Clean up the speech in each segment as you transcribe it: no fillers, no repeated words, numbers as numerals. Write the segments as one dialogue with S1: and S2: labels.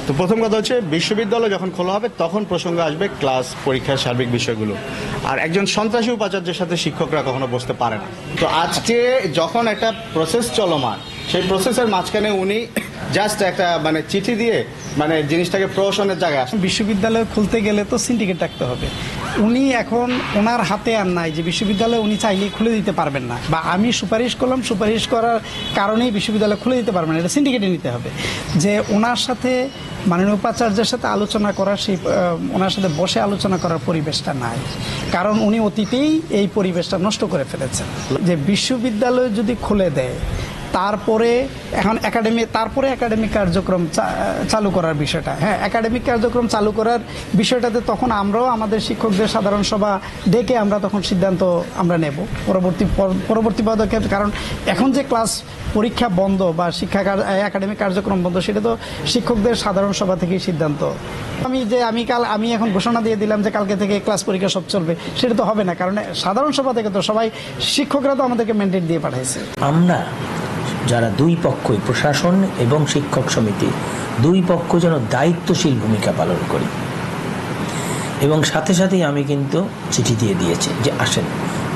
S1: তো প্রথম কথা হচ্ছে বিশ্ববিদ্যালয় যখন খোলা হবে তখন প্রসঙ্গ আসবে ক্লাস পরীক্ষার সার্বিক বিষয়গুলো। আর একজন সন্ত্রাসী উপাচার্যের সাথে শিক্ষকরা কখনো বসতে পারে না। তো আজকে যখন একটা প্রসেস চলমান, সেই প্রসেসের মাঝখানে উনি জাস্ট একটা মানে চিঠি দিয়ে মানে জিনিসটাকে প্রহসনের জায়গায় আসেন।
S2: বিশ্ববিদ্যালয় খুলতে গেলে তো সিন্ডিকেট ডাকতে হবে। উনি এখন ওনার হাতে আর নাই যে বিশ্ববিদ্যালয় উনি চাইলেই খুলে দিতে পারবেন না, বা আমি সুপারিশ করলাম, সুপারিশ করার কারণেই বিশ্ববিদ্যালয় খুলে দিতে পারবেন না, এটা সিন্ডিকেটে নিতে হবে। যে ওনার সাথে মাননীয় উপাচার্যের সাথে আলোচনা করার সেই ওনার সাথে বসে আলোচনা করার পরিবেশটা নাই, কারণ উনি অতীতেই এই পরিবেশটা নষ্ট করে ফেলেছেন। যে বিশ্ববিদ্যালয় যদি খুলে দেয় তারপরে এখন একাডেমিক কার্যক্রম চালু করার বিষয়টা, হ্যাঁ, একাডেমিক কার্যক্রম চালু করার বিষয়টাতে তখন আমরাও আমাদের শিক্ষকদের সাধারণ সভা ডেকে আমরা তখন সিদ্ধান্ত আমরা নেব পরবর্তী পদক্ষেপ। কারণ এখন যে ক্লাস পরীক্ষা বন্ধ বা একাডেমিক কার্যক্রম বন্ধ, সেটা তো শিক্ষকদের সাধারণ সভা থেকেই সিদ্ধান্ত। আমি এখন ঘোষণা দিয়ে দিলাম যে কালকে থেকে ক্লাস পরীক্ষা সব চলবে, সেটা তো হবে না, কারণ সাধারণ সভা থেকে তো সবাই শিক্ষকরা তো আমাদেরকে ম্যান্ডেট দিয়ে পাঠাইছে।
S3: আমরা যারা দুই পক্ষই, প্রশাসন এবং শিক্ষক সমিতি, দুই পক্ষ যেন দায়িত্বশীল ভূমিকা পালন করি। এবং সাথে সাথেই আমি কিন্তু চিঠি দিয়ে দিয়েছি যে আসেন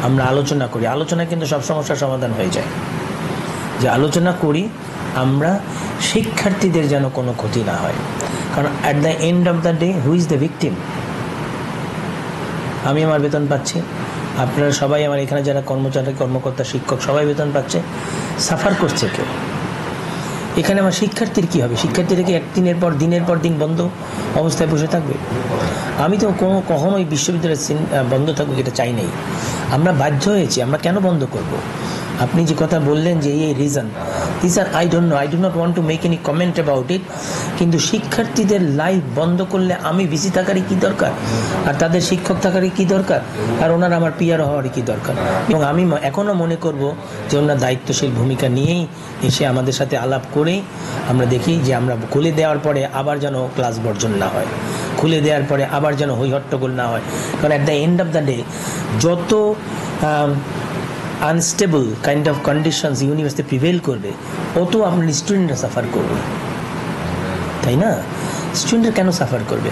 S3: আমরা আলোচনা করি। আলোচনা কিন্তু সব সমস্যার সমাধান হয়ে যায়। যে আলোচনা করি আমরা, শিক্ষার্থীদের যেন কোনো ক্ষতি না হয়। কারণ at the end of the day who is the victim? আমি আমার বেতন পাচ্ছি, আপনারা সবাই আমার এখানে যারা কর্মকর্তা, শিক্ষক সবাই বেতন পাচ্ছে, সাফার করছে কেউ? এখানে আমার শিক্ষার্থীর কী হবে? শিক্ষার্থীরা কি দিনের পর দিন বন্ধ অবস্থায় বসে থাকবে? আমি তো কখনোই বিশ্ববিদ্যালয় বন্ধ থাকুক এটা চাই নাই। আমরা বাধ্য হয়েছি, আমরা কেন বন্ধ করব? আপনি যে কথা বললেন যে এই reason, this are I do not want to make any comment about it. কিন্তু শিক্ষার্থীদের লাইফ বন্ধ করলে আমি বিসি থাকারই কী দরকার, আর তাদের শিক্ষক থাকারই কী দরকার, আর ওনার আমার পিআর হওয়ারই কী দরকার? এবং আমি এখনও মনে করব যে ওনার দায়িত্বশীল ভূমিকা নিয়েই এসে আমাদের সাথে আলাপ করে আমরা দেখি যে আমরা খুলে দেওয়ার পরে আবার যেন ক্লাস বর্জন না হয়, খুলে দেওয়ার পরে আবার যেন হইহট্টগোল না হয়। কারণ at the end of the day যত unstable kind of conditions university prevail করবে, অত আপনার স্টুডেন্টরা সাফার করবে, তাই না? স্টুডেন্টরা কেন সাফার করবে?